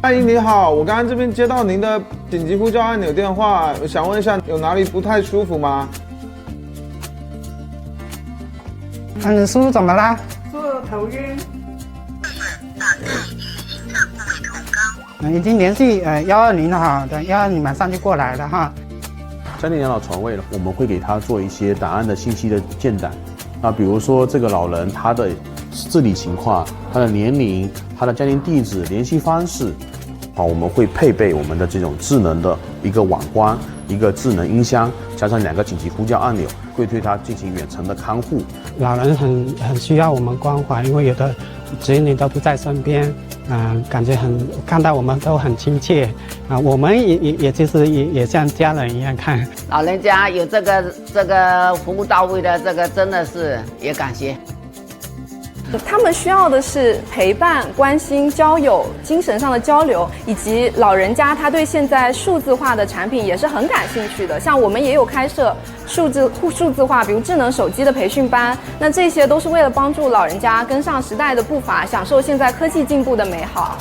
阿姨你好，我刚刚这边接到您的紧急呼叫按钮电话，我想问一下有哪里不太舒服吗？你叔叔怎么啦？是头晕。已经联系120了哈，等120马上就过来了哈。家庭养老床位呢，我们会给他做一些档案的信息的建档，比如说这个老人他的自理情况、他的年龄、他的家庭地址、联系方式，我们会配备我们的这种智能的一个网关、一个智能音箱，加上2个紧急呼叫按钮，会对他进行远程的看护。老人很需要我们关怀，因为有的子女都不在身边，感觉看到我们都很亲切，我们也就是也像家人一样看。老人家有这个服务到位的，这个真的是也感谢。他们需要的是陪伴、关心、交友、精神上的交流，以及老人家他对现在数字化的产品也是很感兴趣的。像我们也有开设数字化，比如智能手机的培训班，那这些都是为了帮助老人家跟上时代的步伐，享受现在科技进步的美好。